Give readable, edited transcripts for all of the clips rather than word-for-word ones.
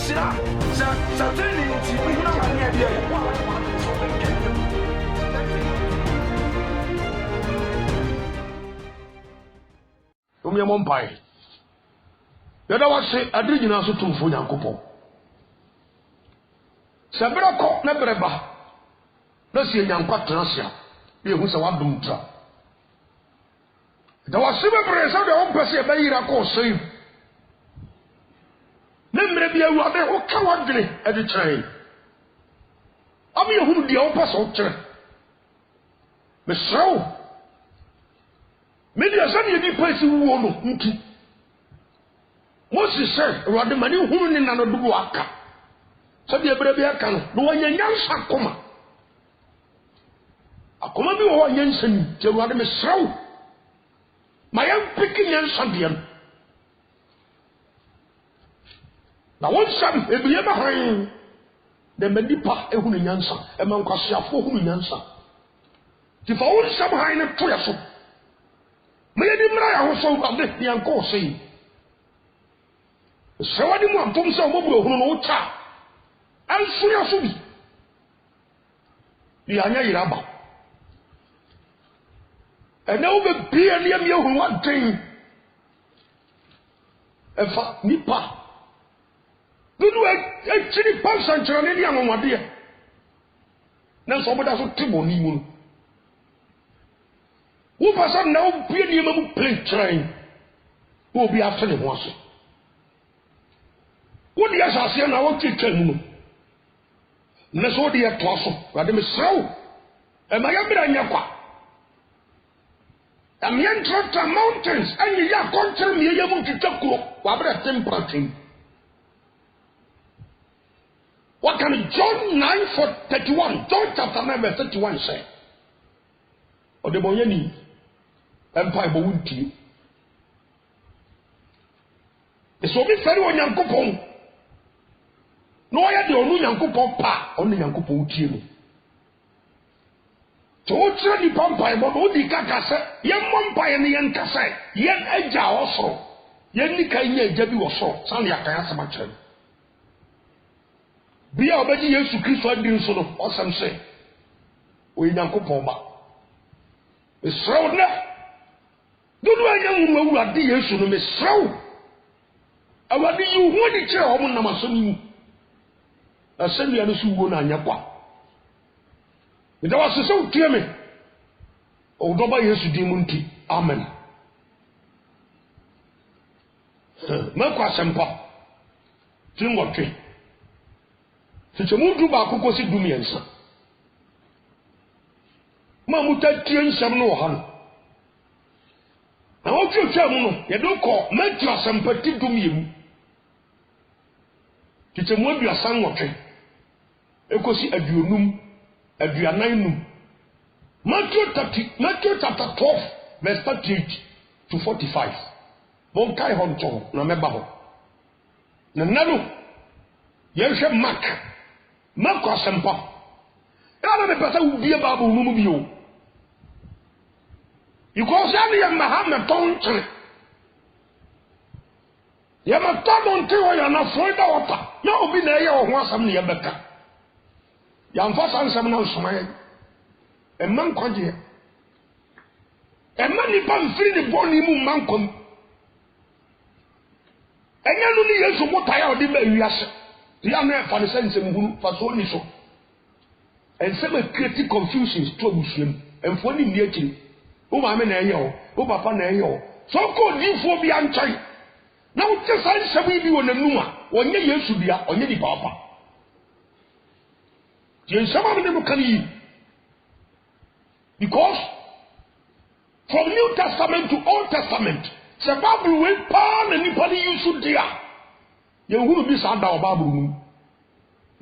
Sina, certainly, you know, I'm here. Omi amon pai. Yada wa se adri nyina so tumfo Nyankopon. Se bere ko na bere ba. Na se Nyankwa transia. Bi ehu se wadum tra. Da wa se bere se de on pese be yira ko sei. Na mre bi awu ade o ka wadwene e de kyerɛ. Ami ehunu de o pese o kyerɛ. Me srawo. Me dia sani edi pese wuo no nti. Moses said, "Rode mani hunu ni na no dubu aka." So de ebere bi aka no, no wanya nyansa akoma. Akoma bi wo nyansa ni, je rode me srawo. Ma yam piki nyansa de no. Na won sam ebiye ba han. De medipa ehunu nyansa, e man kwasiafo hunu nyansa. Ti fa won sam han ne to ya so. Me yedi mra ya ho so ba de yanko sei. Sewadi mu antom se omoburo hunu no ucha ansu ya so bi anya yiraba ene wo be bia ne am yehu waden efa nipa dudu e chiri pansan chira ne dia nwade na so boda so tibo ni mu wo pasa na wo bia ne mamu play train wo bi after ne ho aso what the assassin na what you tell me? Na so de to aso, rade me srawo. E ma ya bra nyakwa. Am yan trata mountains, and ya control me ya mu titakuro, wa bra temperature. What can John 9:31, John chapter 9 verse 31 say? O de bonyani empire bo wunti. Eso bi fere onyankopon. No ya de onu Nyankopon pa onu Nyankopon utie no to otre ni pampa e bo no di kaka se ye mompa ye ne ye nkasa ye agya osoro ye ni kan ye agya bi osoro san ya kan asema kyerem bia obaji Yesu Kristo adi nso no osam se o Nyankopon ba esrawo na dodo anya nwu awurade Yesu no mesrawo awade yu hu di kyerɛ ɔmo nam asɛm asɛm ya no so wo na anya kwa da wase sɛ utie me o doba Yesu di mu nti amen ma kwa sempa tingotwe mu du ba akoko si du miensa ma mutatie nsɛm no wɔ ha no na wotwetwa mu no ye do kɔ Matthew asɛmpati du miemu mu aduasa nwɔtwe ekosi aduonum aduananum Matthew chapter 12 verse 38 to 45 bon kai hon to na meba ho na nanu yehwe Mark asempa ya na pesa ubie baba unumu bio because ya Muhammad tonche ya matado ntewo ya na Florida water na obi na ye ho asam ne yebeka ya mfa sansam na nsomaye emman kwaje emman ni pam firi ni boni mu man kom enya no ni Yesu motaya odi ba wiase ya na fa ne sensem hunu fa so ni so ensem create confusions to busuem emfo ni ni akiri wo ma me na eye wo papa na eye so ko difo bi anchai na wo te sansam bi wo nanum a wonye Yesu bia onye di papa Yensama de mukani because from New Testament to Old Testament the Bible will pan anybody you dia ye hunu bi sa da Bible mu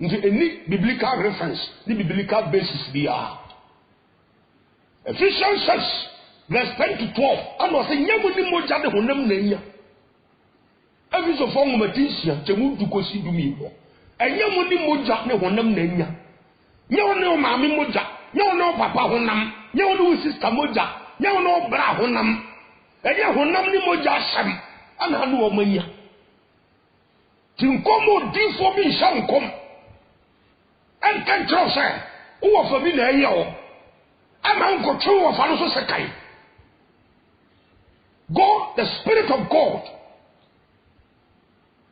nti any biblical reference the biblical basis dia Ephesians 6 verse 10 to 12 and say nyamu ni moja de honam na nya Ephesians 4 ngomatisia temu dukosi dumi bo enyamu ni moja ne honam na nya nyawo ne maami moja nyawo ne papa honam nyawo ne sister moja nyawo ne bra honam eya honam ni moja asam ana no o manya tinkomo difo bi shankom en kan trose wo fa bi na ye wo ama nko twe wo fa no so sekai God, the Spirit of God,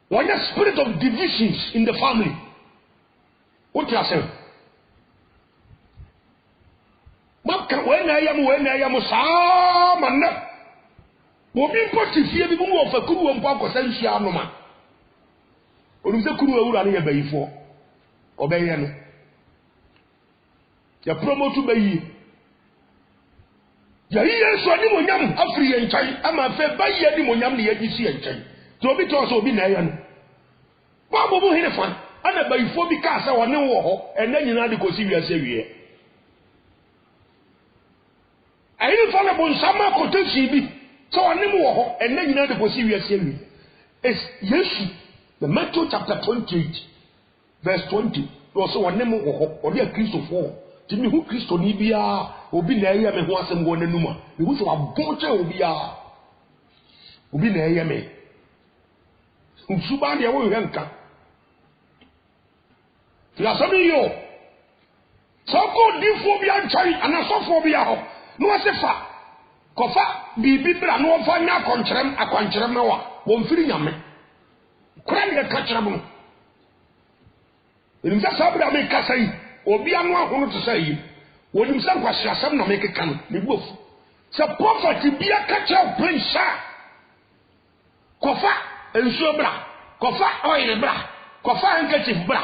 when the spirit of divisions in the family, what you are saying? When I am Saman, will be put to fear the move of a Kuru and Papa Sensia Noma. Or is the Kuru running a bay for? Obey. The promo to bay. Yahiya so ni monyam afri enchai ama fe baye ni monyam ne yadisi enchai to bi to so bi na yan ba bo bo hene fan ana bayifo bi ka sa woni wo ho ena nyina de kosi wiase wie ayi fa na bon sama kotosi bi so woni wo ho ena nyina de kosi wiase wie is Yesu the Matthew chapter 28 verse 20 so woni wo ho odi a Christopher Jimmy who Christo ni bia obi na eya me ho asem go nanum a me hu so abonche obi na eya me usuba de wo nka ya sabi yo so ko difo bia nchai ana sofo bia ho no asefa kofa bibi bra no fa nya akwankyerem wa wo mfiri nyame kura ne ka kyerem no nza sabra me kasai obi anu ahono to say wonim san kwasiasam na make kan me bofu se prophet bia ka kyerɛ prince kofa ensuo bra kofa oil bra kofa handkerchief bra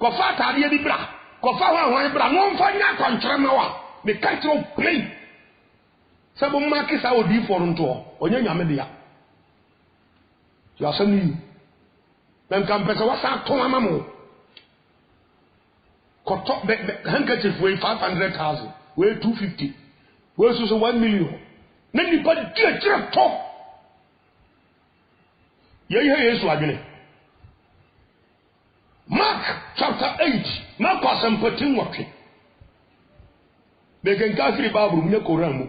kofa atade bi bra kofa hwan bra no mfa nya kwankyerɛ ma wa me ka kyerɛ plain se bo maki sa odi for nto onye nyame dia ya sami ben kan pesa wa sa to amamo koto handkerchief we 500,000 we 250 we so 1 million na nipa die kire to ye Yesu adwene Mark chapter 8 Mark asampatin wotwe be kan kafiri Bible mu ne Quran mu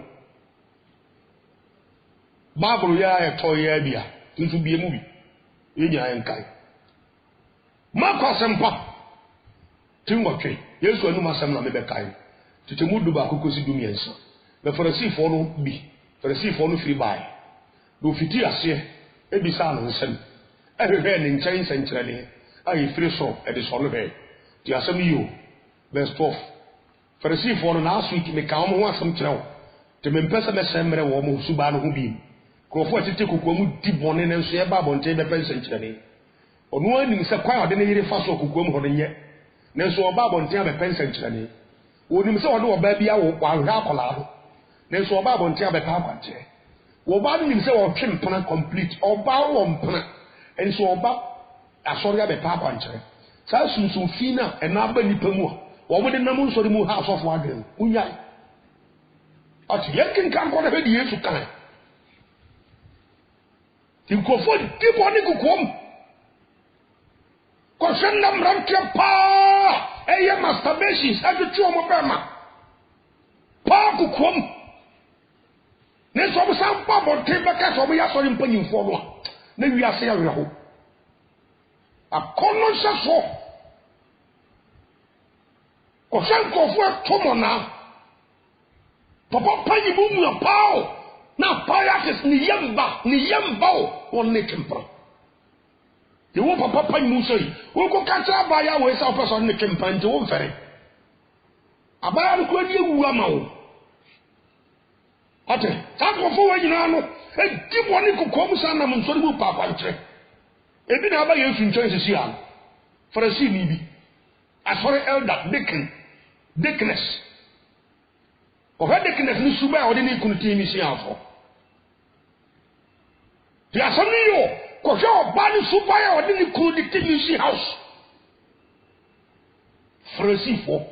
Bible ya to ya bia ntu bie mu bi ye nya en kai Mark asampa Timothy, Yesu anu masam na mebe kai. Tete mu duba kokosi dumiensa. Be Farisifo no bi. Farisifo no free buy. Do fiti ase e bi sa no nsem. Ehwehwe ne nkyɛn senkyerɛne. Ayi free so e de so no be. Ti asem yo. Verse 12. Farisifo no na asu me ka mo ho asem kyerɛw. Te me mpɛsɛ me sɛmrɛ wo mo suba no ho bi. Krofo atete kokwa mu di bɔne ne nso e ba bonte be pensenkyerɛne. Ono anim sɛ kwa ade ne yire fa so kokwa mu ho ne nye. Nenso oba abonten abepensa nkyerane wonim se wode oba bia wo ahwe akola ho nenso oba abonten abepa akwankyere wo ba nim se wo twempena complete oba wo mpena enso oba asori abepa akwankyere sa sunsun fi na ena aba nipa mu a wo mo de nam nsori mu ha asofo adren unyai ati yekin kan ko na hedi Yesu kan tinkofo tipo ni kukom Koshen nam ramke pa eye masturbation adu chu mo bema pa kukom ne so bo san pa bo te beka so bo ya so mpanyimfo no na wi ase ya ho akono so Koshen kofo tomo na papa panyimu mu pa na pa ya tes ni yamba won ne kempa You won't papa Musai. We go catch up by our way, South Person, the campaign to one ferry. About a good year, Wamao. Ate, that was for you know, and give one equal comes on them and so will papa and trek. It didn't have a use in choice here for a sea maybe. As for the elder, Dickness. Or her Dickness, Miss Suba, or didn't continue see out for. There are some of you. Because your body supplier or didn't include the TBC house. Farisifo.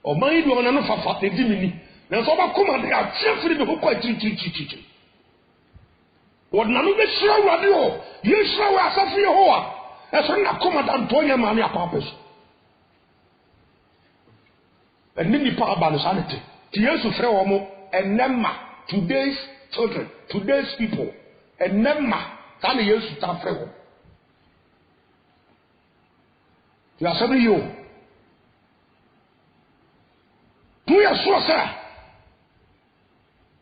Or mind you on another fat the dimini. Now so about come and they are cheerfully the whole quite teach. What none of the show radio. You show us a free hoa. As when I come at Antonia Mania purpose. And many power by sanity. Tears to throw and Nemma. Today's children, today's people. And Nemma. Tani Yesu ta frewo. You are saying you. Do you sure, sir?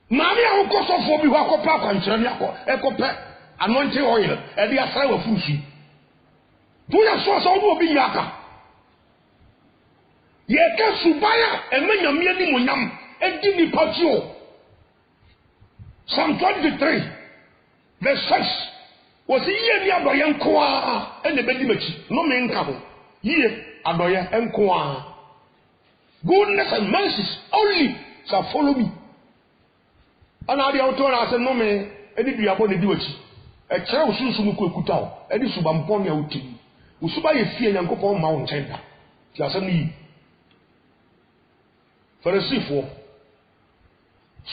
Mammy, I will go so for me who are copper and Chaniaco, a copper, anointing oil, and the aside of Fushi. Do you sure so will be Yaka? Ye can subaya and when you're merely Munam and Dini Patio. Psalm 23, verse 6 was a year near Bayan Koa and the Bedimachi, no man come. Ye Adoya and Koa. Goodness and mercies only shall follow me. And I the said, no man, any be upon the duty. A child soon could put out, any subamponia uti. Usuba ye fear and go upon mountain. Just a me. For a seafour.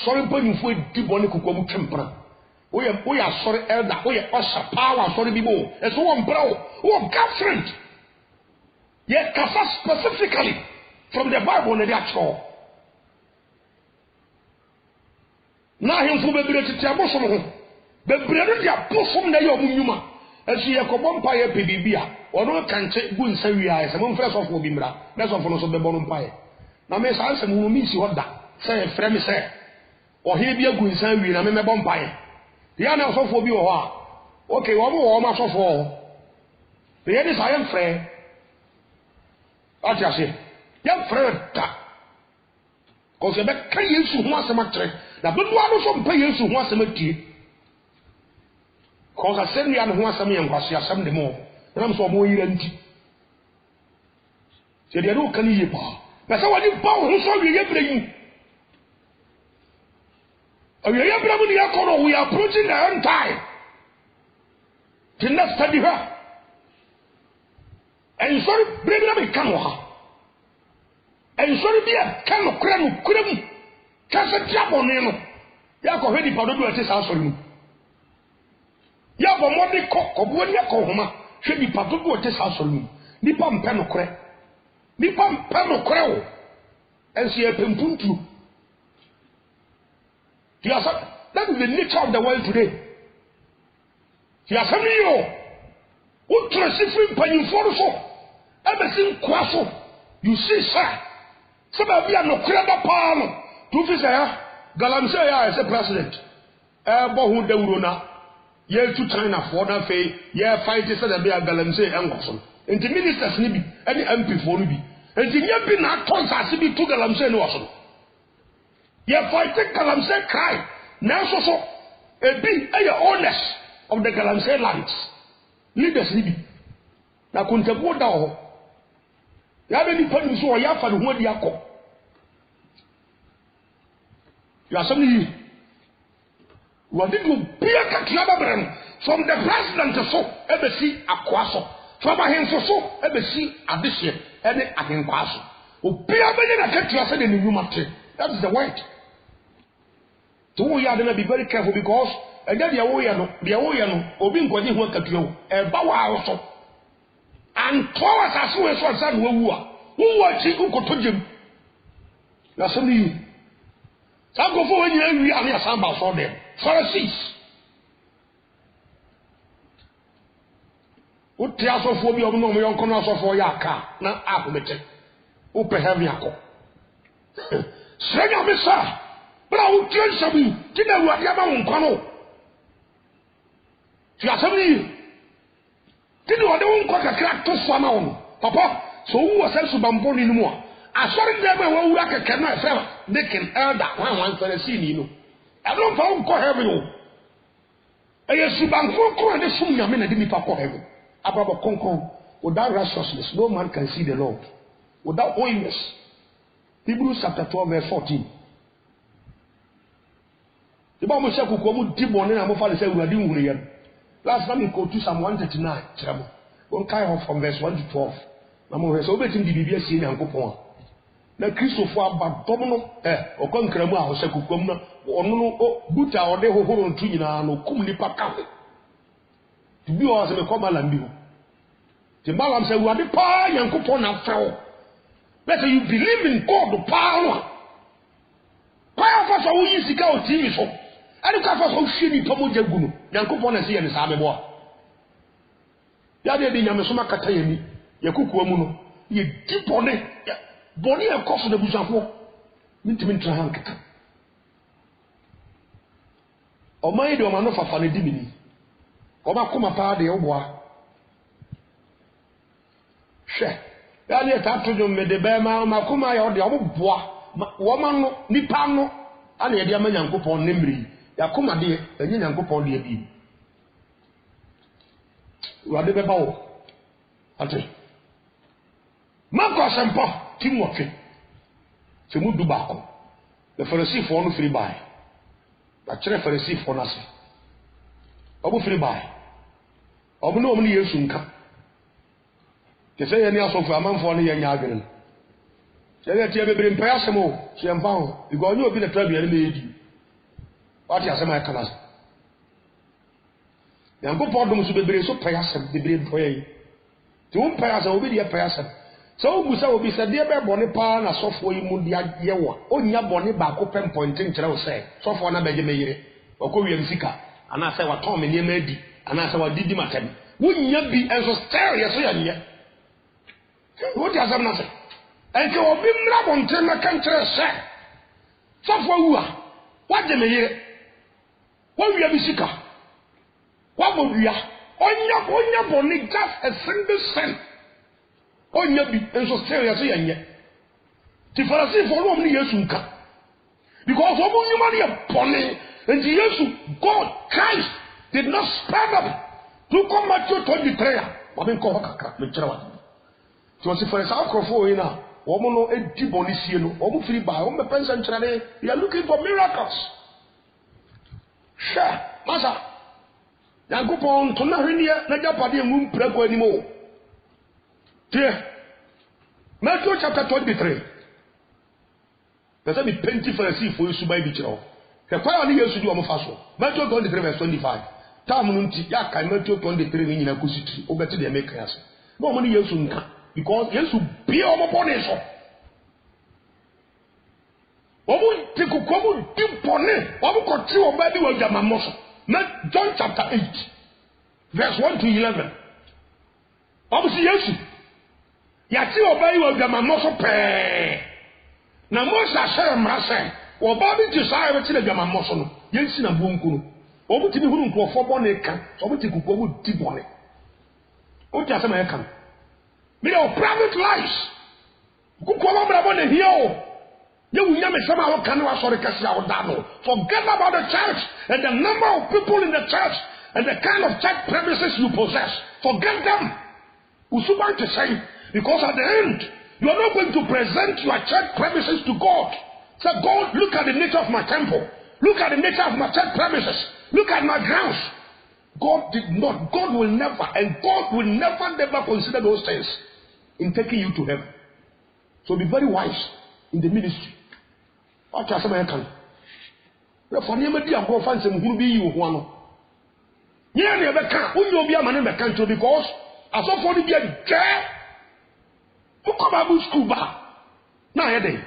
Sorry, but you for deep one could come temper. We are sorry, elder, we are usher power, sorry, people. As one bro, one girlfriend. Yet, specifically from the Bible and the actual. Now, him for the bread to Tabosom. The bread of your bosom, the Yomuma. As she a cobompire PBBia, or no can take good Saria as a one fresh of Wobimra. That's all for us of the bonfire. Now, Miss Hansen will miss you what that. Say, friend, say. Or he be a good Saria, and a bonfire. The other of will be a while. Okay, one more much of all. The end is I am friend. I just say, young friend, because you bet can you soon once a month. Now, but one also pay you soon once a month. Because I send me and once a million was here some more. And I'm so more empty. So they don't can you power. But so what you power who saw you bring. We are approaching the end time. To not study her. And sorry, bring them a canoe. And sorry, be a canoe, cram. Cast a jab on him. Yako ready for the do house for you. Yabo Monday cock of 1 year coma should be part of what is house for you. Nipam pano crack. Nipam pano crow. And see a pimpuntu. That is the nature of the world today. You are telling you, what transferring penny for so? Everything quasso. You see, sir. Some of you are no credible palm. Two fish there. Galamsey as a president. Bohu de Urona. Ye to China for that fay. Ye fight is a beer Galamsey and Watson. And the ministers need any MP for me. And the Yappin not tons as to be to Galamsey and Watson. Ye fighting Galamsey cry. Now so a big honest of the Galamsey lands. Leaders need. Now couldn't have go down. You have any pennies or Yaffa and what you are. You are somebody. What did you be a Kiababram from the president to so, embassy Aquaso, from a hand for so, embassy Abyssian, and a Hinquaso. Who be a million a country in the human tree. That is the word. So we are going to be very careful because, and then the Aoyano, or being going to work at you, a bow also. And towers as well as son who are who could him. Now, somebody. Some go for you, we are near Samba for them. Pharisees. What tells of for me of no young corners of for your car, not appointed. Open heavy alcohol. Say, Mister, but I will tell you, did I want your own corner? You are somebody. Did you want the one quack a crack to swam on? Papa, so who was else to bamboo anymore? I saw it there when we work a canoe, they can elder one for the scene, you know. I don't know how heaven. I used to bamboo and the soon yamin and didn't papa heaven. Ababa Concon, without righteousness, no man can see the Lord. Without holiness. Hebrews chapter 12, verse 14. The Bible says, "Who deep one and I'm going to say we are doing here." Last time we go to Psalm 139, trouble. One kind of from verse 1 to 12. I'm going to say, "Obeying the BBC and Coupon." Na Christopher Badomo, or Concrema, or Secucumna, or no, Buta, or the whole Trina, no Kumnipa Cafe. To be as a common and you. The Malam said, "What the power and coupon and fell." Better you believe in God, the power. Why of us are we used to go to TV show? I look at us how shitty Tomo Jaguno, young coupon and see and Sabe boy. Yadi Yamasuma Katayami, Yakuku Muno, ye deep on it, Bonnie and Coffin the Bushafo, Mintimin Hank. O my do man of a funny dimini. O ma come apart the Oboa. She. Earlier, Tato made the Bema, Makuma, or the Oboa, woman, Nipano, and the Yaman Yankupon Nimri. Yakuma dear, and Yankupon dear be. Wade beba ate Marcus and Pop Timothy se mu du ba ko the Pharisee for no free buy ba chere Pharisee for nase obu free buy obu no omni Yesu nka ke se ye ni asofu amanfo no ye nya agere se ye tie bebre mpa asemo se mpa ho igo onye obi na trabia ne medi what ya sema kana Yanko Podum to be very so payasem, the brain pray. To whom payas will be the payasem. So Musa will be said, dear Bonipa, and a software Mundia Yewa, only a bonny back open pointing to say, so for an abejame, or Korean Sika, and I say what Tom and Yemedi, and I say what did Matem. Wouldn't you be as a stereo here? What does I say? And you will be Rabon Tema country, sir. So for who are? What the mayor? What we are Sika? What would we are? Onya boni just a single cent. Onya be and so serious yet. The Pharisee for no Yesu nka. Because omo nyuma ne boni and Yesu God Christ did not spread up to come Matthew 23. Mama nko kakra me kira wa. So the Pharisee akrofo yi na omo no edi boni sie no omo free by omo pensa nkyira ne they are looking for miracles. Sure, Master. Yankupon to na hwenia na japade mu mprako animo. Tie. Matthew chapter 23. That's me plenty Pharisee for you subai bi kiro. Ke kwa ni Yesu di o mo faso. Matthew 23 verse 25. Tam no nti ya kai Matthew 23 ni nyina kositri. Obeti de make yase. No mo ni Yesu nka because Yesu bi o mo bone so. Omo ti kokomo di bone. Omo ko ti o ba bi wa jamamo so. John chapter 8, verse 1 to 11. Obviously, yes. Yati obey wa gamamo so pe. Na Moses share mrase. Oba bi desire we ti gamamo so no. Yensi na bonku no. Obu ti bi hunu nkofo bone kan. Obu ti kuko mu di bone. O ti asema e kan. Me your private lives. Kuko ba bra bone here. Forget about the church and the number of people in the church and the kind of church premises you possess. Forget them. Usuban to say, because at the end, you are not going to present your church premises to God. Say, God, look at the nature of my temple. Look at the nature of my church premises. Look at my grounds. God will never consider those things in taking you to heaven. So be very wise in the ministry. What are some can? The funny media go find some who be you one. Yeah, never can. Who you be a man in the country because as of for the get who come out school back. Now, a day.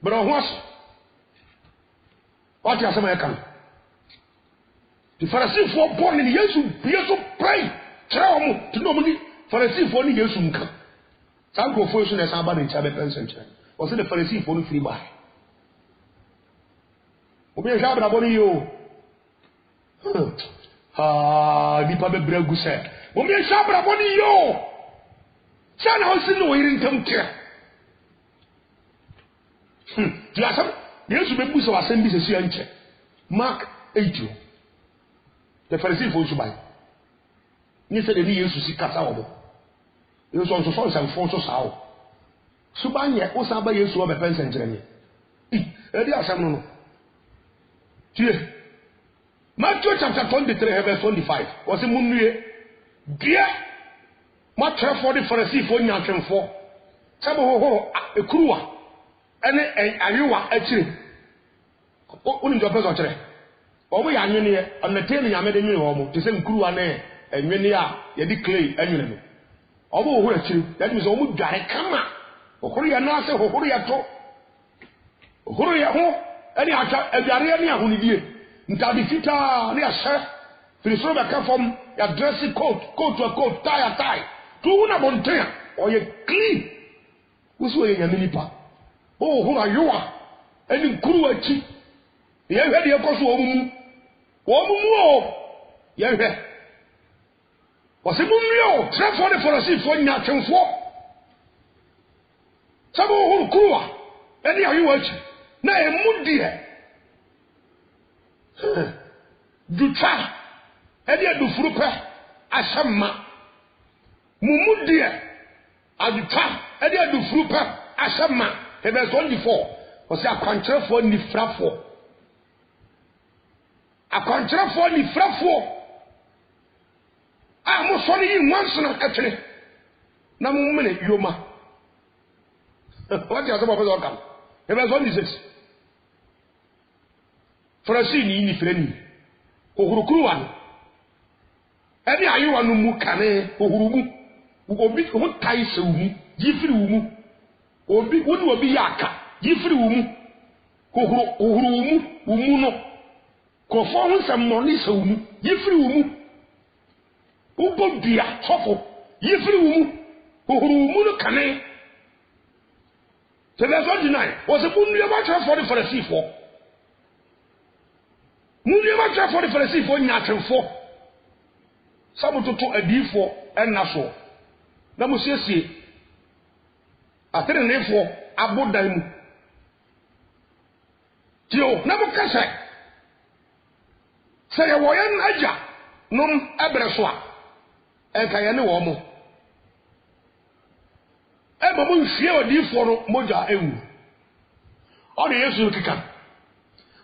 But I was what are some can? The Pharisee for born in Yesu pray. Tell them to know money. Pharisee for Yesu come. Some go first in the Sabbath in Chabot Century. Was it the Pharisee for free buy? Obi jabra boni yo. Di pa be bregu se. Obi jabra boni yo. Sana hosi no yirin tamtia. Ti asam, Yesu be buso asem bi se si anche. Mark 8. The Pharisee for buy. Ni se de Yesu si kasa obo. Yesu on so sam fon so sawo. Subanye o sa ba Yesu obe pensa nkyerene. Edi asam no. Matthew chapter 23 verse 25. Was it Munue? Dear, much for the Pharisee for Yankin for. Some ho a crua. And Ayua actually. Only your person. Or we are near on the tail I made a new home to send crew and many are yet clay annually. Although actually that was almost direct come. Okoria Nasa, Okoria to Okoria ho. Any area who need Ntadifita near chef, Philosopher come from your dressing coat to a coat, tie. 2 bontea, or you clean. Who's way in your minipa? Oh, who are you? And in Kuruachi. You have the Apostle Woman. Woman, you have. Was a Mumio, trap for the Pharisee for nothing for. Some who Kua. Any are you watching? Nay, Mundia. Dutra. Any of the Frupa. Asama. Mumudia. Adutra. Any of the Frupa. Asama. He was only four. Was a contract for the frafo. A contract for the frafo. I'm not sorry in once actually. Now, minute, Yoma. What is about come? He was only 6. For a scene in the friend. Ohurukuan. Any are you on Mukane, Ohurumu, Obi, who ties a woman, Jifru, Obi, what will be Yaka, Jifru, Ohurumu, Umuno, conform some money so Jifru, Ubodia, Hoffo, Jifru, Ohurumu, Cane. So that's what deny. Was a moon never for the Pharisee for. Moon never for the Pharisee for nothing for. Some to a D4 and Nassau. Namusi, I tell a name for Abu Daim. Tio, Nabukasa. Say a Wayan Aja, Num Abraswa, and Kayana Womo. Eba mo nhwie odi foro moja ewu o de Yesu kika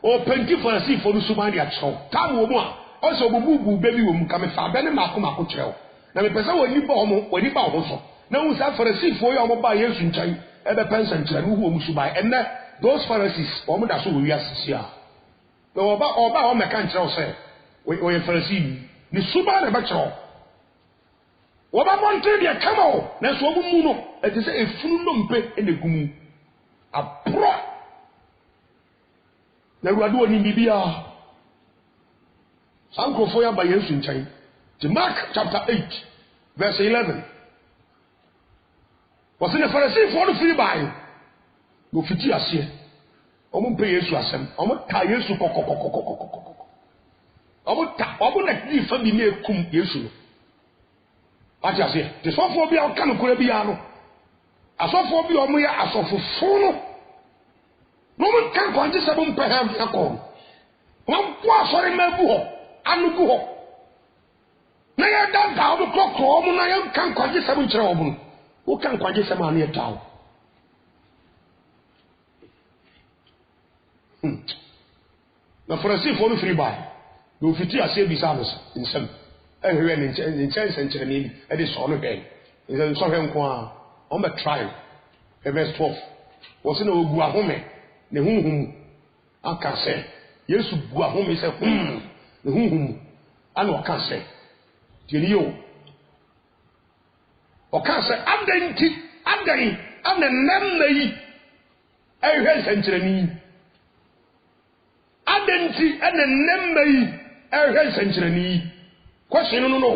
o penti Pharisee foro suban dia chow tam wo mu a o so bubu bebi wo mu ka me fa be ne mako kyerɛw na me pese wo nipa o so na hu sa Pharisee fo yo mo ba Yesu nkyɛn ebe pension kyerɛ no hu wo mu suban enne those Pharisees o mo da so wo wiase sia na oba o meka nkyerɛw sɛ wo ye Pharisee ni suban na be kyerɛw Oba montre dia kama na so obu mu no eti se efunu no mpe ene gumu apro na ruade oni bibia sankofo ya ba Yesu nkyɛn to Mark chapter 8 verse 11 was in the Pharisee for the free by no fiti ase omo mpe Yesu asem omo ta Yesu kokokokokokokoko omo na di fa bi na ekum Yesu What you say? The sophobia can could be ano. A sophobia moya as of full. No one can quantify 7 perhaps a call. One was sorry, Mabuho, and Buho. Now you're done down the clock, or I can quantify 7 trouble. Who can quantify 7 near town? Now for a sea for the free buy, you fit a say beside us in some. In chance and Chinese, it is on again. Is a sovereign qua on the trial. Verse 12 was in a Guahome, the whom I can say. Yes, Guahome is a the whom I know can say. Till you or can say, I'm the name I heard century. Identity and the name I heard century. Question no.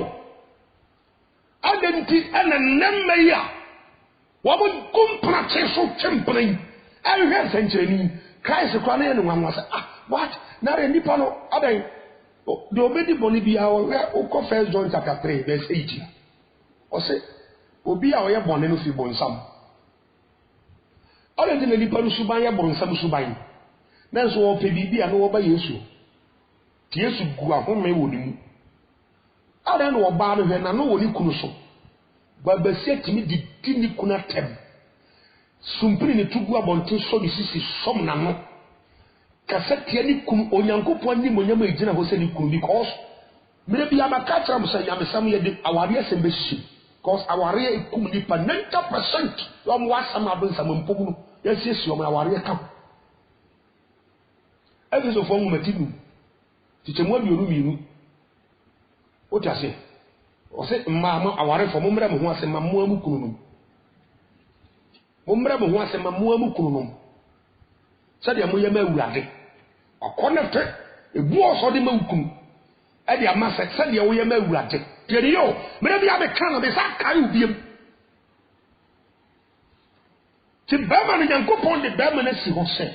Identity and a name what would come practice so tempering? I heard century. Christ the Crown and one was what? Not any panel. Other the obedi bonibia or First John chapter 3, verse 18. Or say, Obi our born in the born some. Other than the Panu Subaya born some Subai. That's all Pebbi and over Yesu. Yesu go up home with him. I don't know about it, and I know what you could so. But the set to me didn't connect them. Sumprin to go about to so this is some nano. Cassette kum onyanko pony monyama ejina ho se ni kum because maybe I'm a catcher am say am some year our years embassy because our year kum nipa 90% am wa some abin some mpomu yes yes you am our year come. Every so for mumatibu. Tichemwa bi onu What you say? Or say, Mamma, our for Mumra who was a Mamu Kunum. Mumra who was a Mamu Kunum. Said Yamuyama Radi. A corner, a boss or the Mukum. And your master said Yamuyama Radi. Yo, maybe I'm a can of his Akayu. ti bema no Nyankopon de bema na si ho se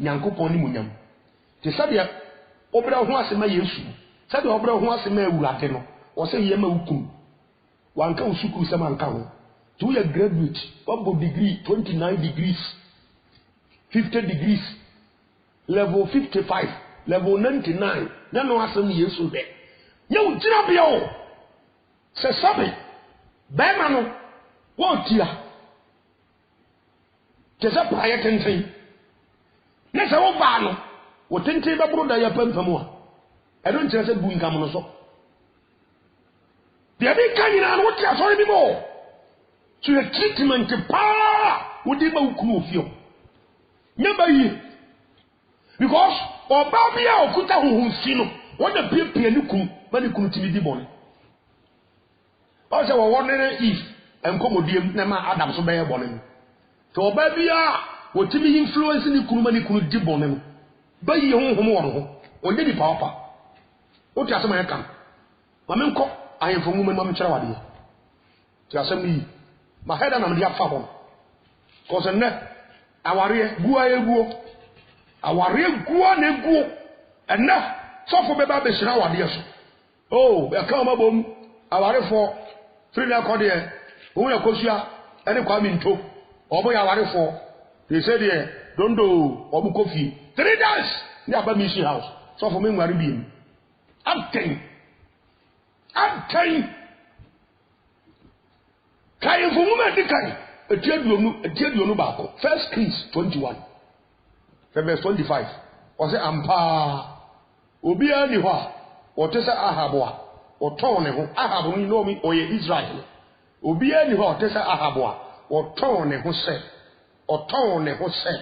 Nyankopon ni munyam ti sabe obra ho asema Yesu sabe obra ho asema Awurade no o se yema ukun wanka usukuru sema anka ho to your graduate what degree 29 degrees 50 degrees level 55 level 99 na no asem Yesu de ye ujira bia o se sabe bema no wo tia kesa praye tenten na se wo ba no wo tenten be bro da ya pampamu a e don kire se bu nkam no so de bi kan nyina no tia so bi mo to a treatment pa wo di ba ukunu ofio nya ba yi because oba bia okuta huhun si no won da piepie ni kum ba ni kunu timi di bon o se wo wonere if enkomodiem na ma Adam so be ye bon to oba bia wo timi influence ni kunu ma ni kunu di bon no ba yi honhom wo no o de di papa o ti asema ye kan ma me nko ayemfo mu ma me kyera wade ti asem ni ma heda na me dia fa bon ko se ne aware guo eguo aware guo na eguo ena sofo be ba be hyira wade so oh e ka ma bom aware fo free na ko de o ya kosua ene kwa mi nto obo ya aware fo they say there dondo obu kofi 3 days ni aba mission house sofo me nware bi am ten kai fumu ma dikai etiaduonu ba ko First Kings 21 verse 25 o say ampa obi ani ho a o te say Ahabo a o ton ne ho Ahabo ni no mi o ye Israel obi ani ho o te say Ahabo a o ton ne ho se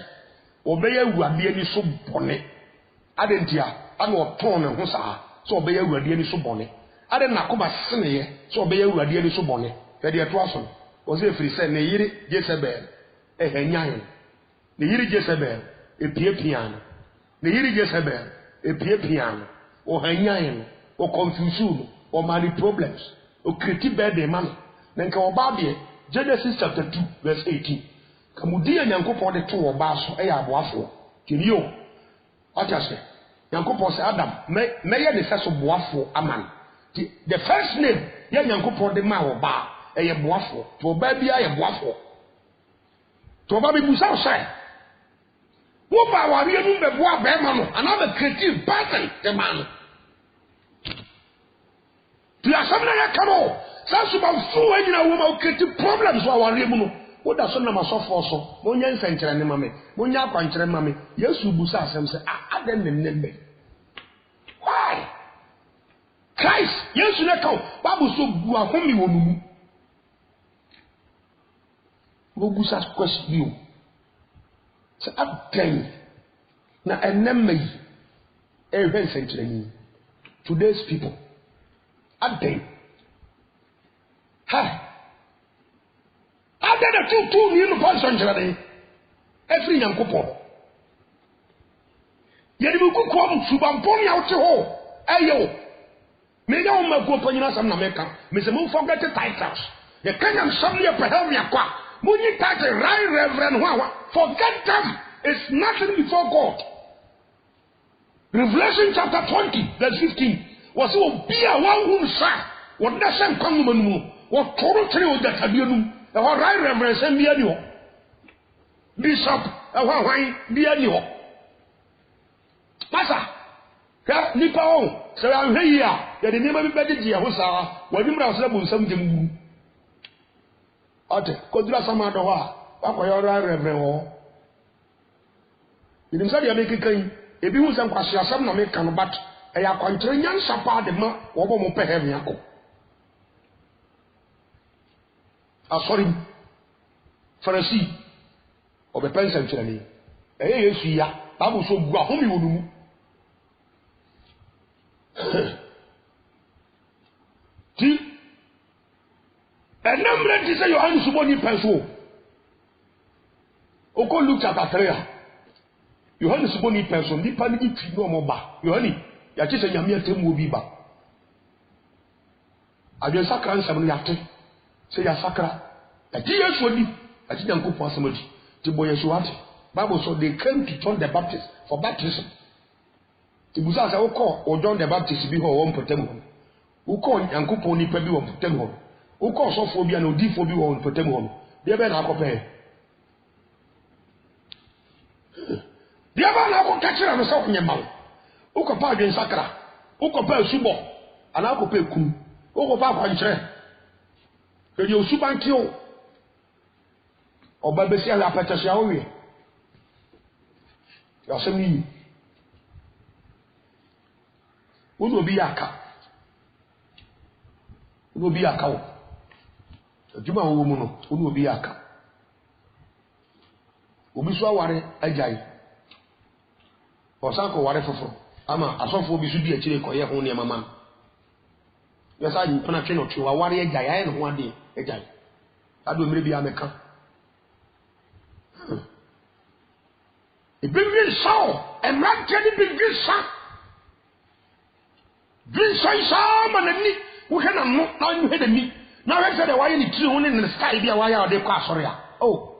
obeya Awurade ani so bone adentia ana o ton ne ho saa so obeya Awurade ani so bone ade nakoma seneye so obeya Awurade ani so bone ya de to aso o se firi se ne yiri Jezebel ehenyan ne yiri Jezebel epiepian ne yiri Jezebel epiepian o henyan o confusion o many problems o create bad man na nka oba de Genesis chapter 2 verse 18 kamudi Nyankopon de to oba so eya aboafo kiniyo atase Nyankopon se Adam meye de seso boafo aman the first name ya Nyankopon de ma oba eye boafo to oba bia ye boafo to oba bi busa sai wo ba wari enu be boa be ma no another creative person the man ti asamna ya kamo sansu ba fu anyina wo ma creative problems wa wari emu no wo da so na masofo so mo nya nsankere ne mame mo nya akwankere mame Yesu busa asem se aden ne be why Christ Yesu ne kaw babu so bu ahomi wonumu wo busa question se aden na enemy ehwen nsankere ni today's people aden ha ada da tu ni no person nsankere every Nyankopon yedi bu kukom subampon ya wote ho ayo me ga o mago panyina sam na meka me se mo forget titles ye kanyam sam ye pehel me akwa mo ni title right reverend ho forget them it's nothing before God. Revelation chapter 20 verse 15 was so be a one who sa what that same come mu what toro three o that abienu e ho right reverend sam bia ni ho bishop e ho hwan bia ni ho Masa, ka nipa o se anhwe yi a ye de nima bi bejeje ho saa wadi mra so bunsam jemgu ate kodura sama do ho a akoyo ra reverend ho idim sa dia make kan ebi hu sam kwase asam na me kan bat e ya kwantre nyan sapa de ma wo bo mo pe heaven akọ asori Pharisee obe pensa nkyerani e Yesu ya babu so gu ahomi wonumu ti enamre ti se Yohane suboni penso oko Luke chapter 3 Yohane suboni penso nipa ni twi no mo ba Yohane ya chi se nyame atem obi ba adwen sakra nsam no yate se ya sakra ati Yesu odi ati Nyankopon asemadi ti boye so ate Bible so they came to John the Baptist for baptism ti busa say o John the Baptist bi ho won potem ho wo ko Nyankopon nipa bi won potem ho wo ko sofo bi na odifo bi won potem ho de be na akopɛ de ba na akopɛ kira no so nyema wo ko pa adwen sakra wo ko pa subo ana ko pa kum wo ko pa akwankyere e yo subanti o oba besi ala apɛtɛse a owie ya semi wo obi aka wo obi aka wo adwuma wo mu no wo obi aka obi so aware ajai osan ko ware foforo ama asofo obi so di akire ko ye ho ne mama yasa ni pana twe no twe wa ware ajai aye no ho ade ajai ado mmere bi ameka ibingi sao emrante ni bingi sa bingi sa manani wo hena no na nyu heda ni na we say the why ni tiri ho ne sky bia why ya de kwa asore a oh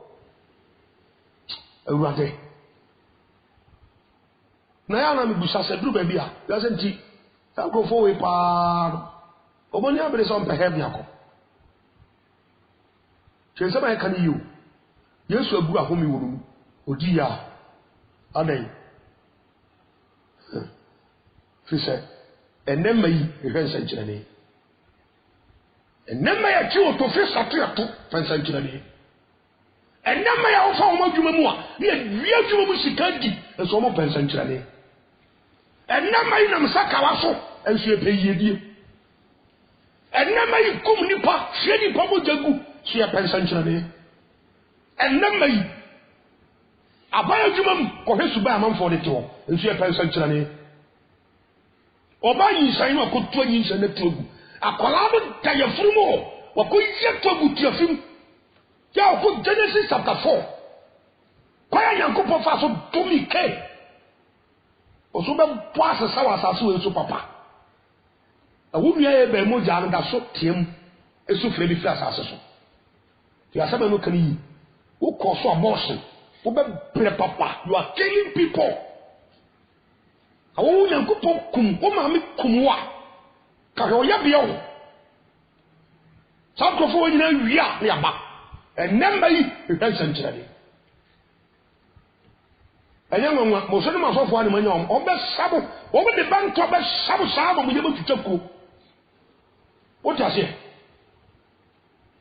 ewurade na ya na me busa se duru ba bia ya se nti sankrofo we pa oboni abere so mpe heaven akọ chese ba kan yi o Yesu abu ahomi wo mu odi ya adai fise enema yi ehwe nsankyerane enema ya ti o to fise ato nsankyerane enema ya wo fa wo adwuma mu a ne wi adwuma mu sika di enso mo nsankyerane enema yi na msaka waso enso epeyedie enema yi kum nipa hwe nipa mo jagu so ya nsankyerane enema yi abaya adwuma mu ko hwe suba amanfo de to enso ya nsankyerane oba yi san no ko to yi san na togu akola mo tayafurumo wa ko yi togu tiafim ya ko Genesis chapter 4 kwaya Yankopon fa so domi ke oso be poase sawa saso enso papa awunia ye be mo jare da so tiem esu fre bi fi asase so ya sabe no kan yi wo ko so abortion wo be bre papa you are killing people awu Yankopon kum wo ma me kum wa ka ho ya bia wo sakrofo nyina wia ne aba enamba yi ehwansan kyerade enyanwa mo so ne masofo ane manya be sabo wo be de banto be sabo sabo mo ye mo twitwako wo tase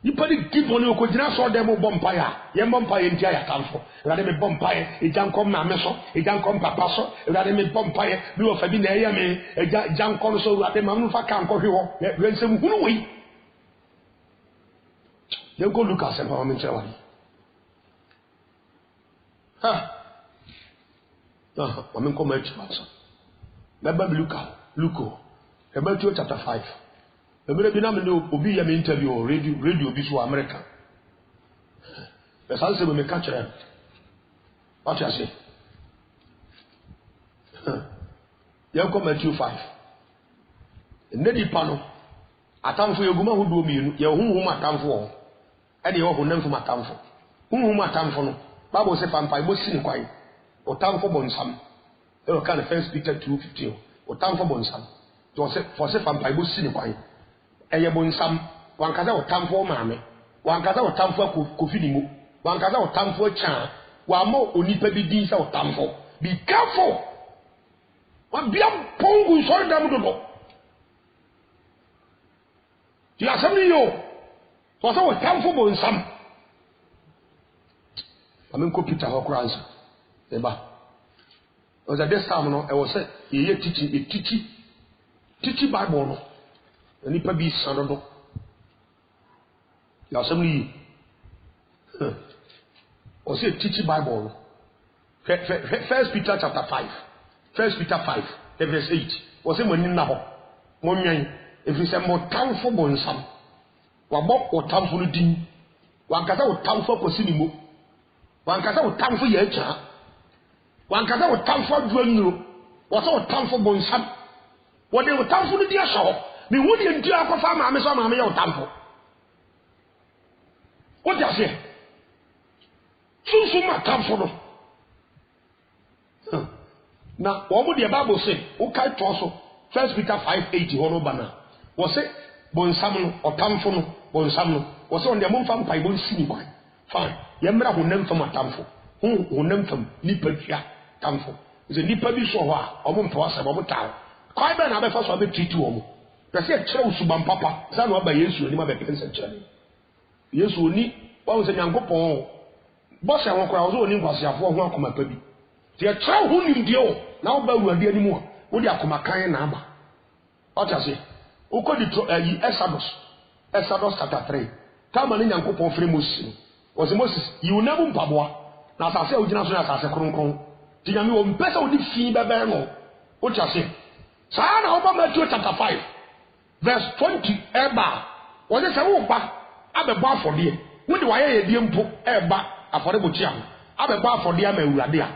ipadi giboni o ko jina so dem bompa ya ye bompa ye ntia ya kanfo rade me bompa ye ejankom na me so ejankom papa so rade me bompa ye bi wo fa bi na ye me ejankom so rade ma mu fa kan ko hwe ho wensem hunu wi you go look at empowerment chawari ha amen come at you Bible Luke Matthew chapter 5 emere bi na me obi ya me interview radio bi so America the sanse me catch them what you say you come Matthew 5 enedi pano atamfo yeguma hodo mienu ye huhum atamfo e de ho namfo matamfo huhum atamfo no Bible say pampa bo sini kwai otamfo bonsam e o kan First Peter 2:15 otamfo bonsam to say for say pampa bo sini kwai eye bonsam wankaza otamfo maame wankaza otamfo kofinimu wankaza otamfo cha wa mo onipa bi din say otamfo be careful wa bia pongu so dam dodo ti asemi yo so say otamfo bonsam amen ko Peter Hokransa eba o za this time no e wo say ye teach Bible no ani pa bi sanodo ya asemi o say teach Bible no First Peter chapter 5 First Peter 5 verse 8 o say mani na ho mo nwan if you say mo tamfo bonsam wa bo o tamfo no din wa kaza o tamfo kosinimo wankasa utamfo ye acha wankasa utamfo adwanyuro wasa utamfo bonsam wode utamfo no dia so me wodi ntia akofa maame so maame ye utamfo wodi ase so matamfo no na wo de Bible say o kai to so 1 Peter 5:80 hono bana wo say bonsam no otamfo no bonsam no wo say on de momfa mpai bon sini ban fine ye mra honam fam atamfo honam fam nipa tua tamfo ze nipa bi so ho a omo mpa wasa omo taw kwai ba na be fa so be treat omo pese e kire usuban papa za no ba Yesu ani ma be pense kire Yesu oni wa se Nyankopon bo se won kwa wo oni nkwasiafo ho akoma pa bi te e kire ho nimdie o na wo ba wuade ani mu a wo di akoma kan na aba o ta se o ko di Exodus chapter 3 kama ni Nyankopon fere Moses o se Moses you never mpaboa na asase o gina so na asase kronkron ti nyame wo mpesa odi fi bebe no o ta se sa na oba Matthew chapter 5 verse 20 eba o se wo pa abebo afode wo di waye ye die mpo eba afode bochi am abebo afode am awurade a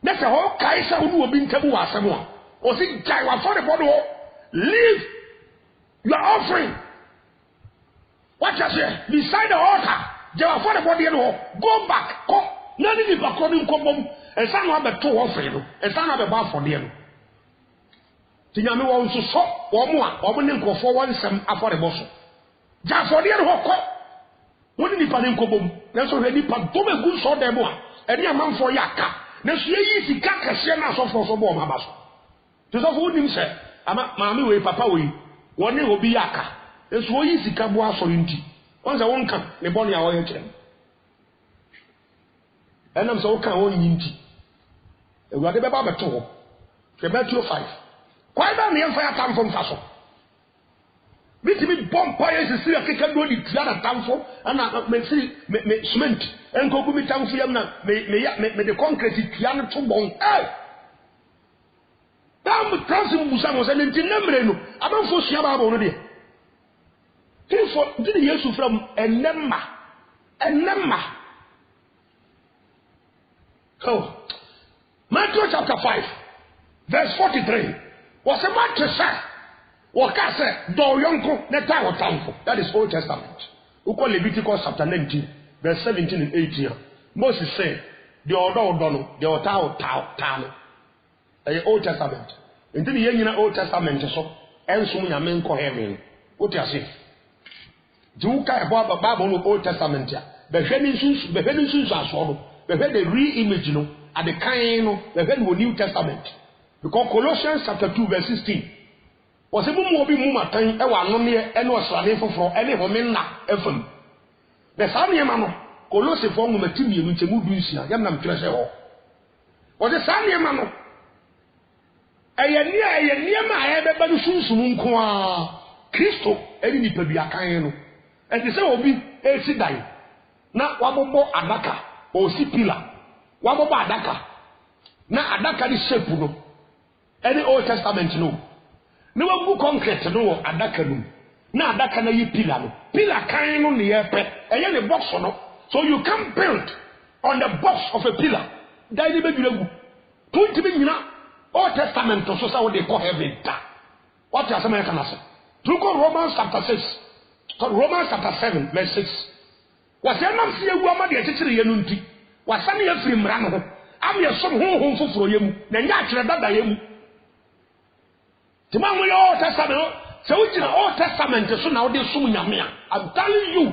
na se ho kai se wo obi ntabu wa asem a o se jai wa afode bodo leave your offering what you say beside the altar jai wa afode bodo no go back come na ni ba ko ni nkobom esa no abeto offering no esa no abebo afode no tinyame wo nso so wo mo a wo ne nkofo wo nsem afode bo so ja afode no hokọ woni nipa ne nkobom na so hwe nipa do be gu so dem a ene amanfo ya ka na so yi sika kase na so fo so bo ma ba so to so fo nim se ama maami we papa we woni obi ya ka eso wo yi sika bo aso nti won se won kan ne boni a wo ye kire enam so kan won yinti ewade be ba beto ho Matthew 5 kwai ba ne mfa ya tamfo mfa so bitimi bompa yesisi akeka do di tia na tamfo ana me cement enkogu mi tamfo yam na me de concrete tia no to bon tam transim busa mo se nti namre no abanfo sua ba no de tifo di Yesu from enema oh Matthew chapter 5 verse 43 was a matter say wakase do yonko neta wotamfo that is Old Testament uko Leviticus chapter 19 verse 17 and 18 Moses said the odo no the ota no Old Testament enti ye nyina Old Testament so enso nyame nko heaven oti ase juka ebo Bible no Old Testament ya be hwani sunsu aso no be hwe the re-image no at the kind no be hwe no New Testament because Colossians chapter 2 verse 16 was a mumu obi mu matan e wa no ne e no osrane foforo e ne homenna efam the same ma no Kolosifo ngumati mienu nchemu du nsia yam na mtwese ho was the same ma no eye ma e be ba no sunsun nko a Kristo eni nipa bi akan no e ti se obi e si dai na wabobo adaka o si pillar wabobo adaka na adaka di shape no any Old Testament no ne wagu concrete no adaka no na adaka na yi pillar no pillar kan no ne yepe eye ne box no so you can build on the box of a pillar dai ne be duragu tunti be nyina Old Testament so say we dey call heaven ta what you say can say to go Romans chapter 7 verse 6 was enam se egu amade akikire ye no nti wasane ya firi mra no ho am ye som honhom foforo ye mu na nya akire dada ye mu Timamu yo Old Testament so we in Old Testament so na we dey sum nyame a I'm telling you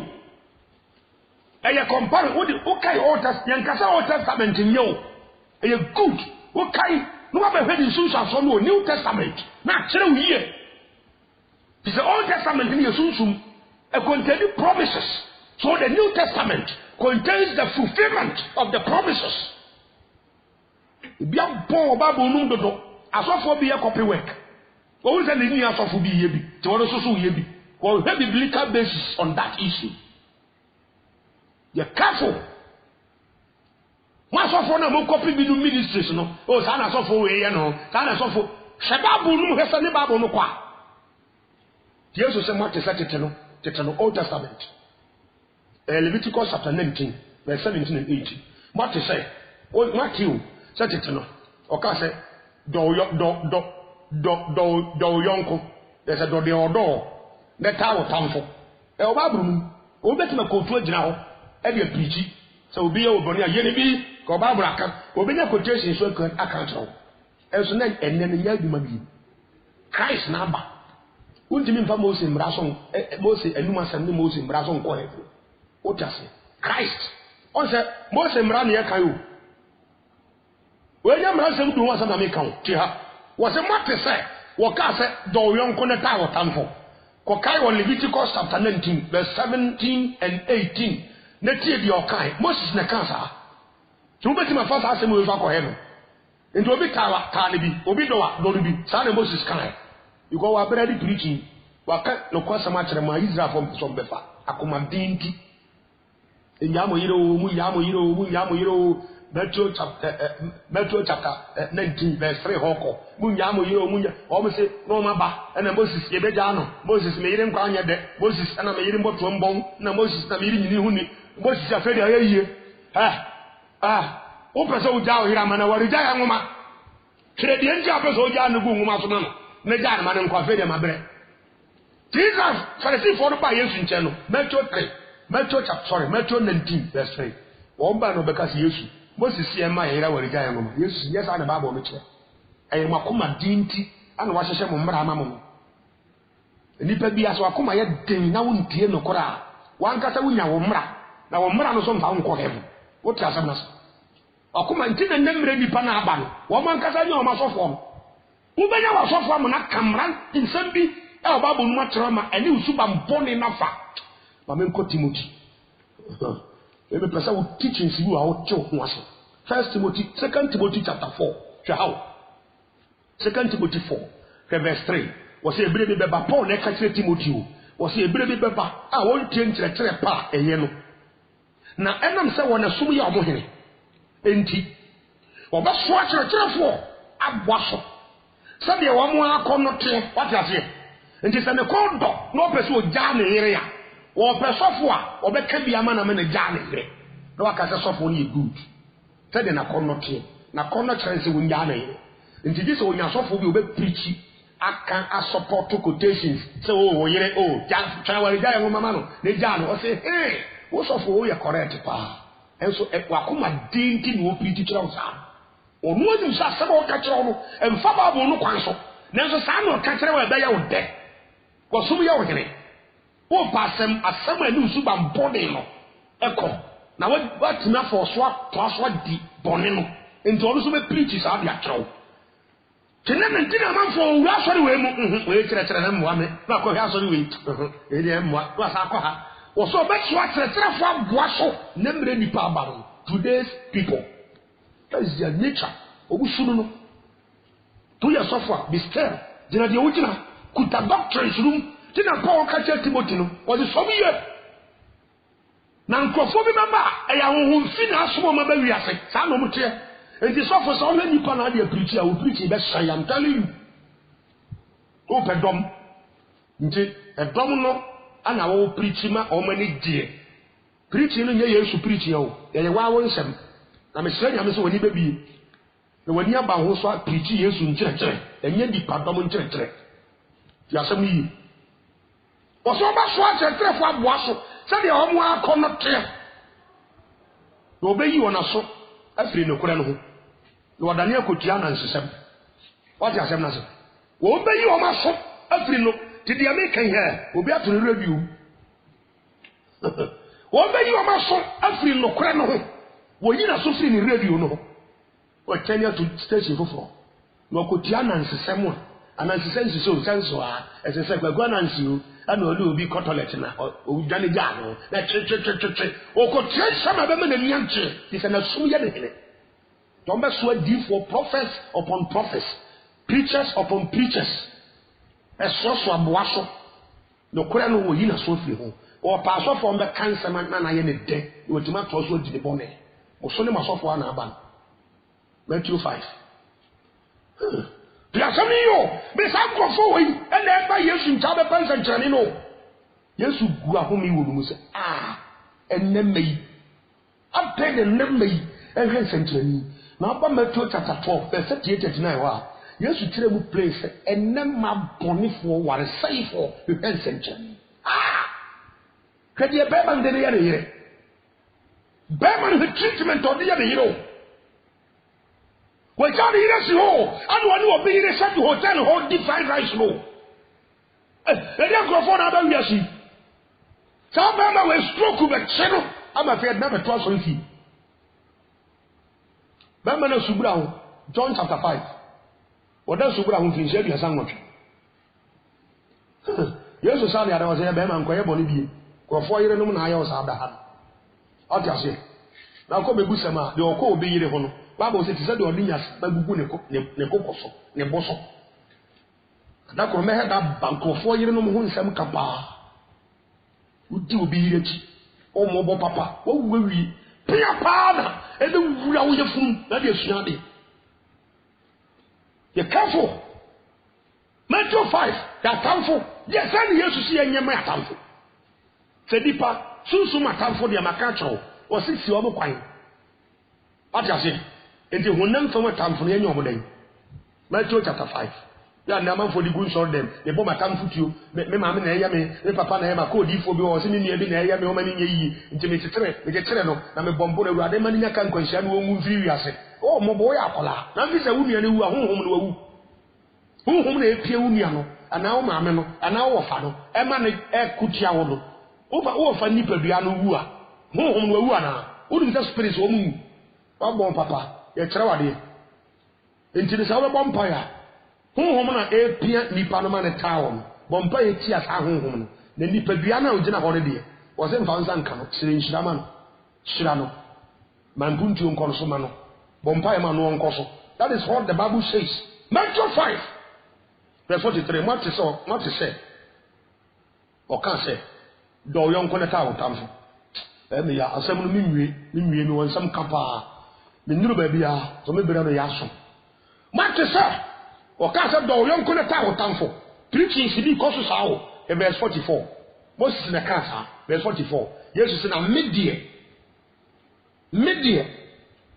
e compare we dey okay Old Testament yankasa Old Testament nyo e good okay no ba be di sunsu aso no New Testament na kire wo yie the Old Testament ni sunsu e contain promises so the New Testament contains the fulfillment of the promises bia bon Bible no dodo asofo bi e copy work we say the new asofo bi ye bi ti won so ye bi we have biblical basis on that issue you careful ma asofo na mo copy bi no ministries no o sa na asofo we ye no sa na asofo shebabu no he say ne Bible no kwa Jesus say what is that tete no Old Testament Leviticus chapter 19 verse 17 and 18 what is say Matthew say tete no o ka say do yonko there's a do de odo the tower tamfo e o Bible no o betima ko tu agina ho e de preach So be over near Yenny, go Barbara, Obina quotation so can account of. As an end and then Yagi Christ number. Wouldn't mean for most in Brason, Moses and Numas and Moses in Brason Coin. What does it? Christ. Also, most in Rania Caillou. When your ransom do was an American, was a matter say, Wakasa, do young Conata or Tanfo. Kokai on Leviticus chapter 19, verse 17 and 18. Netia your kind, Moses Nakasa. So, bet my first ask him with heaven. Into a bit tower, Talibi, Obidoa, Dolibi, Son of Moses kind. You go up ready preaching. Waka no kwasa machre ma Israel from Befa. Akuma dinti. Nyamo yiro Matthew chapter 19 verse 3 hoko. Munyamo yiro munya. Omo say no maba na Moses yebeja no. Moses me yire nkwa anya de. Moses na me yire mboto mbon na Moses na me yire nyini huni. Moses afedi ayeye. O pese o ja o hira mana warija ya ngoma. Kredi enja pese o ja no gu ngoma so na no. Meja man nkwa fede mabre. Jesus Pharisee for by Yesu ncheno. Matthew 19 verse 3. Womba no because Yesu. Moses see ma hira warija ya ngoma. Yesu yes ana Bible no kire. Ayi makoma dinti ana wa hyehye mo mmra amamu. Nipa bi aso akoma ye den na wontie no kora. Wankasa wunya wo mmra. Na wo mmra no so mfa nkọ heaven. Wo ti asam na so. Akoma ntina nemre nipa na aba no. Wo mankasa nya o masofo. Ubenya wasofo am na kamran insam bi e Bible no matrama ene usuba mbone nafa. Ma menko Timothy. Ebe pesa wo teaching si wo a wo cho ho aso. 1 Timothy, 2 Timothy chapter 4. Hwe how? 2 Timothy 4, verse 3. Wo se ebrebe beba Paul na ka kire Timothy o. Wo se ebrebe beba a wo tie nkyerɛkyerɛ pa enye no. Na enam se wo na sum ya omo hene. Enti wo ba so akyerɛkyerɛfo aboaso. Sabe wa mu akonote what you say nti se ne kondo no pese o ja na yire ya wo pesofo a obeka bia ma na me ne ja na yire no aka se sofo ni good sabe na konote na kono kyerɛ se wo ja na yire nti ji se wo nya sofo bi obe preach aka support quotations se wo yire ja twa wa ja ya mama no ne ja no o se wo sofo wo ye correct pa enso wa kuma dinti no preach kyerɛ wo sa onu odi sa sebe o ka kire no emfa Bible no kwan so nanso sa na o ka kire wa be ya wo de wo so ya wo hene wo pasem asem ani usu ba mbode no eko na wa tina for so to di bone no enti onu so be preach sa dia kire tena mentina manfo owura sori we mu we kire na mwa me na ko hia sori we e de mwa wa sa ko ha wo so be so kire fo aboa so na mre nipa abaro today's people. That is their nature. Obusunu no. To your software, be scared. Jina dia wujina kuta doctrines room. Tina Paul kache Timothy no. Was it some year? Na nkrofo bi baba e ya honhom fi na aso ma ba wi ase. Sa no mutie. Enti software so na nipa na dia preach a o preach be shan am telling you. O pedom. Nti edom no ana wo preach ma o mani die. Preach no nye Yesu preach ya o. Ye wa wo nsem. Na me sere nyame so wani bebi na wani aba ho so preach Yesu nkyerɛkyerɛ enye di padom nkyerɛkyerɛ ya asɛm yi o so ba so akyerɛkyerɛ fo aboa so sɛ de ɔmo akɔno te na obeyi wona so afiri ne kora no ho na wadane akotua na nsesɛm wati asɛm na so wo obeyi ɔmo so afiri no ti de America here obi ato ne review wo obeyi ɔmo so afiri no kora no ho wo yina so free ni radio no o tanya to station foforo no kotia nansesem a anansesem so senso a esese gbagwa nansi ana olu obi kotolet na o dane ja no na tre o kotia sama be me na mianche this na sum ye de hele don't be so deep for prophets upon prophets preachers upon preachers eso so aboaso no kora no wo yina so free ho o pa so for be cancer na ye ne de o tima to so di bone Osone masofo ana aba Matthew 5. Biasami yo, be sa nkofo we, e na eba Yesu ncha be pensa nkyerene no. Yesu gu ahomi wo mu se, enemmei. Apede enemmei, ehwe nkyerene. Na aba Matthew chapter 12, verse 38-39 wa. Yesu kire mu place ennemma bonifo ware saifo ehwe nkyerene. Kadi e be ba ndene ya ne yire. Beman the treatment of the hero. We can't hear us ho. And one will be in a certain hotel hold deep fried rice low. Let them go for another year. Some Bama will stroke with a channel. I'm afraid never twice on fee. Bama no Subra, John chapter 5. What does Subra who can share your sandwich? Yes, the Sunday I was here, Bama and Quayaboni. Go for your noon, I also have the hand. I'll just say. Now come a Busama, the Oko be the Hono. Bible says, "Said your lineage, Babu Nekoso, Neboso." That could make that bank of 4 years no more. Some capa would do be rich. Oh, mobile papa, what will we pay a partner? And then we are with your food. That is snobby. You're careful. Metro 5, that careful. Yes, I'm here to see a young man careful. Sedipa, soon my time for the Amacacho or 6 years old. What you say? And the one from a time for the young day. Matthew chapter 5. Ya na man for the good sort them. They bomb my time for you. Me mama na ya me papa na ya ma code for be o se ni e bi na ya me o ma ni yi. Nti me tetere, me tetere no na me bombo na urade ma ni nya kan kwanhia no mu firi wiase. O mo bo ya akola. Na bi se wunu na wu ahonhom na wu. Honhom na epie wunu no. Ana o maame no, ana o wofa no. E ma ne e kutia wo no. O fa ni padua no wu a. Honhom no wu ana. O dum se spirit o mu. Wa bon papa. Ye kire wade enti ne sa we bompa ya honhom na epia nipa no ma ne tawo bompa ye ti asa honhom no na nipa dua na ogina ho ne de wo se mfa nsa nka no sire nhyira ma no hyira no manpuntu nko no so ma no bompa ye ma no nko so. That is what the Bible says. Matthew 5 verse 43. What to say o kan say do yo nko ne tawo tamfo me ya asem no minwie mi won sam kapa me nuru baby ya so me bere no ya so mate sir o ka se do yon ko na ta wotamfo preaching si bi ko so sawo verse 44 Moses na ka sa verse 44 Jesus na medie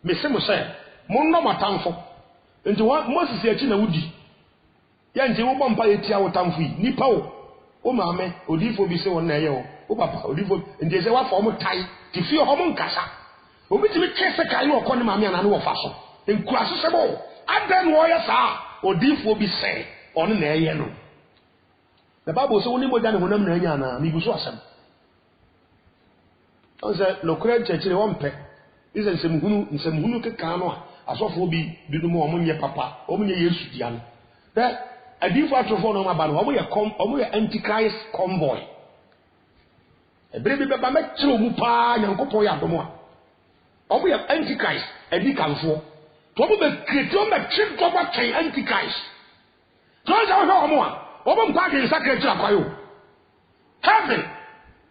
me se mo say mo no matamfo enti Moses ya chi na wudi ya nti wo bompa ye tia wotamfo yi nipa o maame odifo bi se won na ye o papa odifo enti se wa fo mo tai ti fi ho mo nkasa obi ti me kese kai no okọ ne maame ana no wo fa so enkura so sebo adan wo ya sa odifo bi se on na eye no. The Bible say woni moja ne honam na anya na mi guso asem on say lokure chechire wo mpe ise nsem hunu keka no a asofo bi dunu mo nye papa nye Yesu dia no be adifo atrofo no ma ba no omo ye antichrist convoy ebrebe be ba me kire omu pa nyankopon ya domo a omo ye antichrist edi kanfo to omo be create omo chip to ba kai antichrist to ja ho omo a omo mpa ke secretary akwayo heaven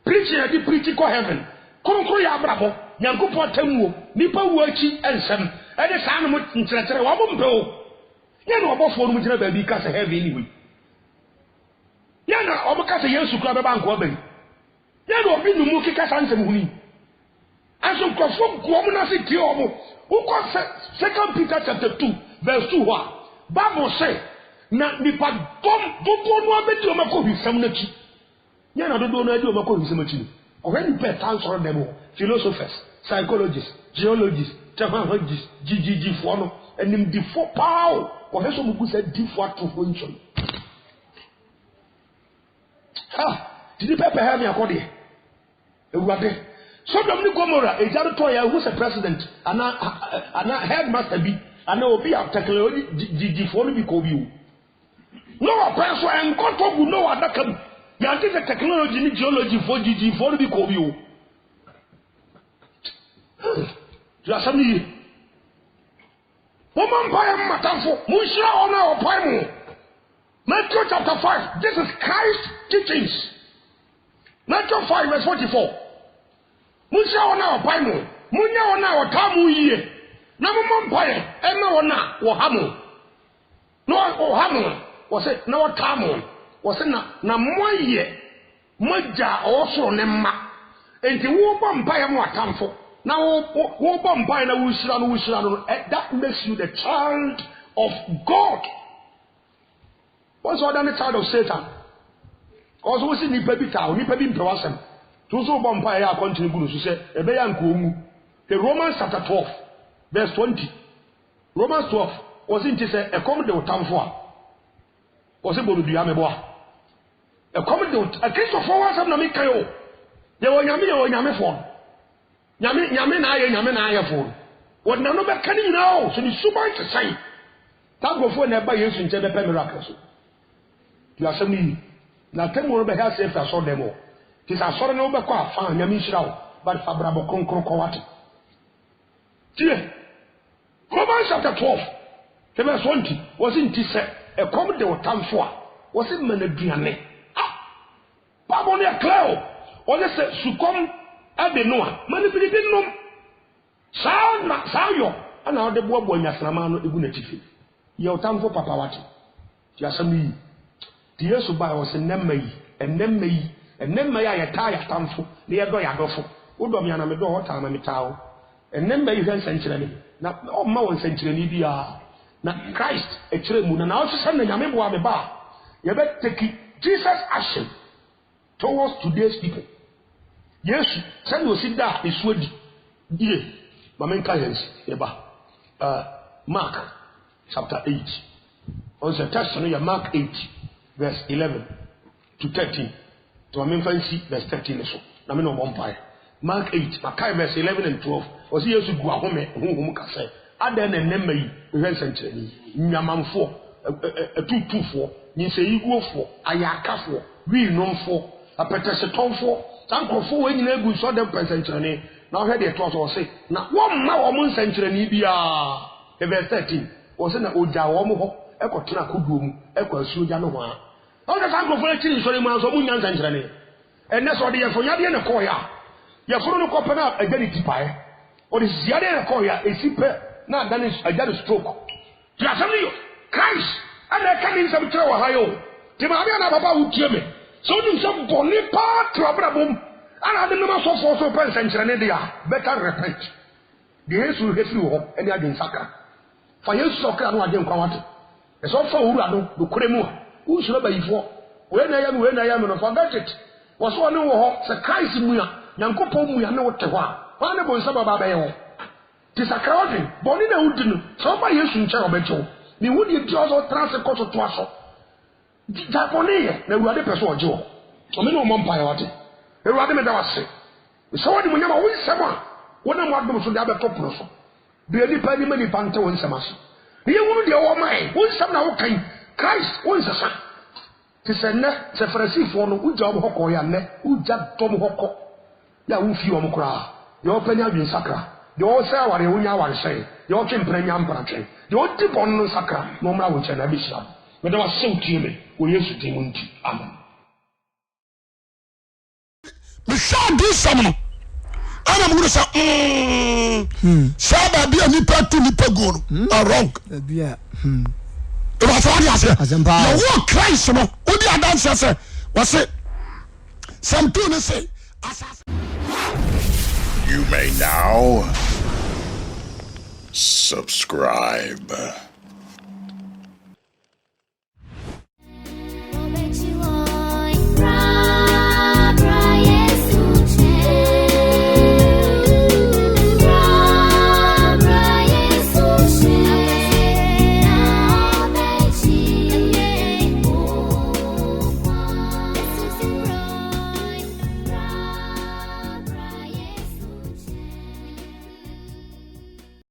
preaching edi preach ko heaven konkro ya abrabo nyankopon tamuo nipa wu achi ensem ede saa no mo nkyerɛkyerɛ omo mpe o ye no obofo no mo gina ba bi ka se heaven anyway ye na omo ka se Yesu kra be ba nko ba ye no obi numu kika sansem huni aso nkofo guom na se tie omo uko 2 Peter chapter 2 verse 2 wa Bible say na nipa dom dodo no abedi o mako hisam na chi ye na dodo no adi o mako hisam chi o he ni pe tan so dem philosophers, psychologists, geologists, technologists, GGG for no enim di fo pao o he so mu say di fo atofo nchon ha did pepe have me akode ewuade Sodom ni Gomorrah ejaro to ya who say president ana headmaster bi ana obi a technology GGG for no bi ko bi o no person en konto bu no adaka ya dey the technology ni geology for GGG for no bi ko bi o ya sami woman buy matamfo munshira ona opai mu Matthew chapter 5 this is Christ teachings Matthew 5 verse 44 munshira ona opai mu munya ona otamu yie na mumon buy ema ona wo hamu no wo hamu wo se na otamu wo se na moye moja oso ne ma enti wo bom buy mu atamfo now, that makes you the child of God. What's the other child of Satan? Also, we see Nipa Bita, Nipa Bim Prawasem. To so bumpire, continue to say, a bayan kumu. The Romans chapter 12, verse 20. Romans 12, wasn't it say, a common de Otamfoa? Was it going to be Ameboa? A common de a case of 4 hours of Namikayo. There were Yami phone. Yami phone. What Nanoba can you know? So the super to say. That go for never use in the miracles. You are saying, now tell me what the hell says I saw them all. Tis a sort of over qua, found Yamishrao, but Fabrabo Concrocowat. Dear, Romans chapter 12, verse 20, wasn't it said, a common de Otamfoa, was it Menadiane? Ah, Babonia Clow, or they said, Succumb at the Noah, manipulated no. Sayo, and now the boy Yaslamano, the Gunetifi. Your time for Papawati. Yasami. The years of by was a Nemei, and Nemei, I tire tamful, the Ago Yagofo, Udomiana Medo, Tamamitao, and Nemei century. Now, all more century, Libya. Now, Christ, a tremoon, and also send the Yamebo Abba. You better take Jesus' action towards today's people. Yes, send you sit there, is wood. Yeah, Mamen Kayens, Mark. Chapter 8. On the testimony of Mark 8, verse 11 to 13. To a fancy verse 13 or so. Namino Bompire. Mark 8, Makai verse 11 and 12. Was he also go home whom can say, Aden and Nemei, the century, Yaman 4, a 224, you say you go for, Ayaka for, we known for, a Peteseton for, Tanko for when you never saw them per century. Now, heard it was say, now one more century, verse 13. Was in a Oja Womo, Echo Tina Kudum, Echo Sujanoa. All the time of French sorry, Mans of Munyan Centrally. And that's what they are for Yadi and a Koya. Yafuno Copen up a identity pie. Or is Yadi and a Koya, a sipper, not done is a dead stroke. Yasamio, Christ, and I come in some trouble, Ohio. Timariana Papa would kill me. So do some Bonipa Trabrabum, and I don't know so for so per century. Better repent. The Yesu will get you home, and they are in Saka. For you soccer no adem kwawate it's all for wura no do kremu who should be for when I am no forget it was one no ho se Christ mu a Yankopon mu ya no wote ho a wan ne bon saba baba ye ho ti sakraodin boni na wudi no so ba Yesu nche obecho ni wudi ti ozo transport to aso Japoni ye na wurade person oje ho o me no mo mpa ye wate wurade me da wase so wadi mu nyama wo nsema wona mo adom so da be topro so be any penny money pante won samaso you wonu de o mai won sam na wo kan Christ won sasa ti senna se Pharisee no uja o hokko ya ne uja tom hokko ya wo fi o mkra de o panya dwen sakra de o se aware wonya aware sei de o twempra nya mpratwe de o ti bon no sakra no mra wo chena bi sha me da wa sew tie me wo Yesu tin munti amen me sha do some and I'm going to say, Saba be a nipa to nipa go. Wrong. Yeah. It was all you said. The word Christ, no. What the answer say? Was it? Some two say. You may now subscribe.